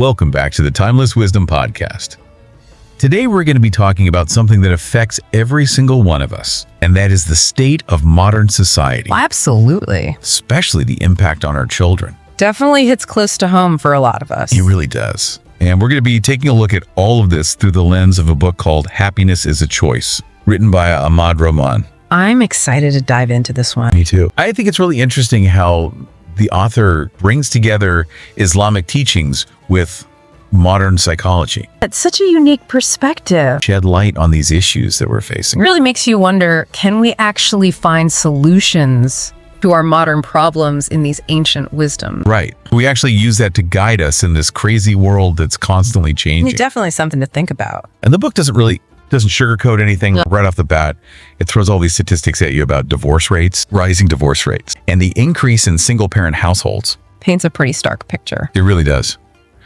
Welcome back to the Timeless Wisdom Podcast. Today we're going to be talking about something that affects every single one of us, and that is the state of modern society. Well, absolutely. Especially the impact on our children. Definitely hits close to home for a lot of us. It really does. And we're going to be taking a look at all of this through the lens of a book called Happiness is a Choice, written by Ahmad Rahman. I'm excited to dive into this one. Me too. I think it's really interesting how the author brings together Islamic teachings with modern psychology. It's such a unique perspective. Shed light on these issues that we're facing. It really makes you wonder, can we actually find solutions to our modern problems in these ancient wisdoms? Right. We actually use that to guide us in this crazy world that's constantly changing. It's definitely something to think about. And the book doesn't sugarcoat anything right off the bat. It throws all these statistics at you about divorce rates, rising divorce rates, and the increase in single-parent households. Paints a pretty stark picture. It really does.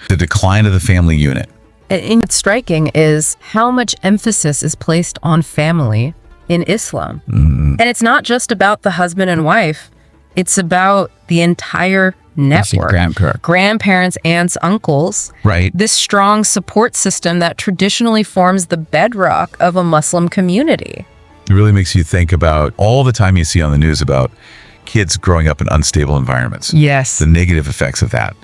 The decline of the family unit. And what's striking is how much emphasis is placed on family in Islam. And it's not just about the husband and wife. It's about the entire network. Grandparents, aunts, uncles. Right. This strong support system that traditionally forms the bedrock of a Muslim community. It really makes you think about all the time you see on the news about kids growing up in unstable environments. Yes. The negative effects of that.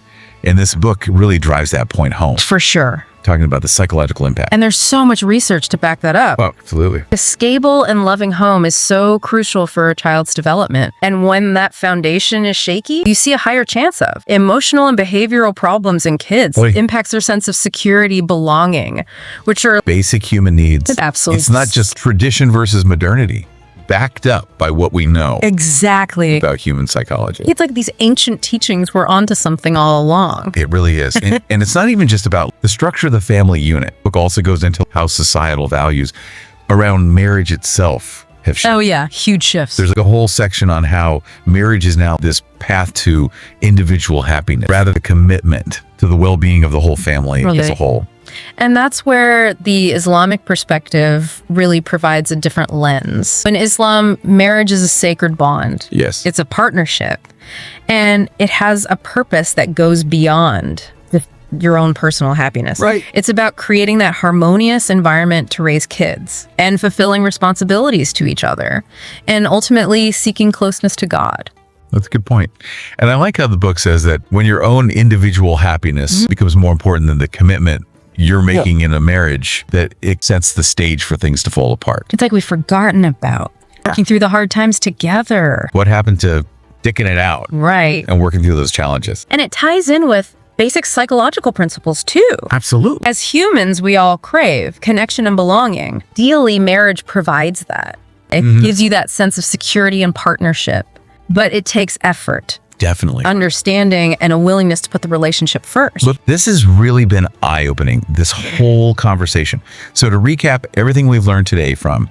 And this book really drives that point home. For sure. Talking about the psychological impact. And there's so much research to back that up. Oh, absolutely. A stable and loving home is so crucial for a child's development. And when that foundation is shaky, you see a higher chance of emotional and behavioral problems in kids. It impacts their sense of security, belonging, which are basic human needs. Absolutely. It's not just tradition versus modernity, backed up by what we know exactly about human psychology. It's like these ancient teachings were onto something all along. It really is. And it's not even just about the structure of the family unit. The book also goes into how societal values around marriage itself have shifted. Oh yeah, huge shifts. There's like a whole section on how marriage is now this path to individual happiness, rather than a commitment to the well-being of the whole family as a whole. And that's where the Islamic perspective really provides a different lens. In Islam, marriage is a sacred bond. Yes. It's a partnership. And it has a purpose that goes beyond your own personal happiness. Right. It's about creating that harmonious environment to raise kids and fulfilling responsibilities to each other and ultimately seeking closeness to God. That's a good point. And I like how the book says that when your own individual happiness becomes more important than the commitment you're making in a marriage, that it sets the stage for things to fall apart. It's like we've forgotten about working through the hard times together. What happened to dicking it out? Right. And working through those challenges. And it ties in with basic psychological principles too. Absolutely. As humans, we all crave connection and belonging. Ideally, marriage provides that. It gives you that sense of security and partnership, but it takes effort. Definitely. Understanding and a willingness to put the relationship first. Look, this has really been eye-opening, this whole conversation. So to recap everything we've learned today from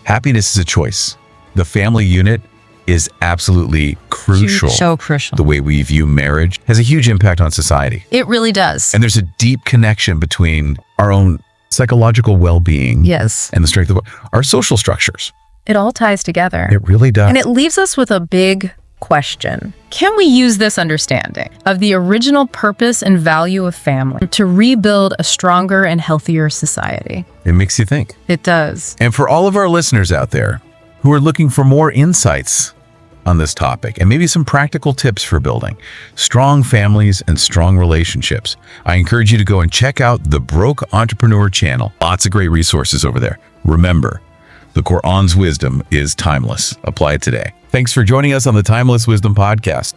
happiness is a choice. The family unit is absolutely crucial. So crucial. The way we view marriage has a huge impact on society. It really does. And there's a deep connection between our own psychological well-being Yes. and the strength of our social structures. It all ties together. It really does. And it leaves us with a big question. Can we use this understanding of the original purpose and value of family to rebuild a stronger and healthier society? It makes you think. It does. And for all of our listeners out there who are looking for more insights on this topic and maybe some practical tips for building strong families and strong relationships, I encourage you to go and check out the Broke Entrepreneur channel. Lots of great resources over there. Remember, the Quran's wisdom is timeless. Apply it today. Thanks for joining us on the Timeless Wisdom Podcast.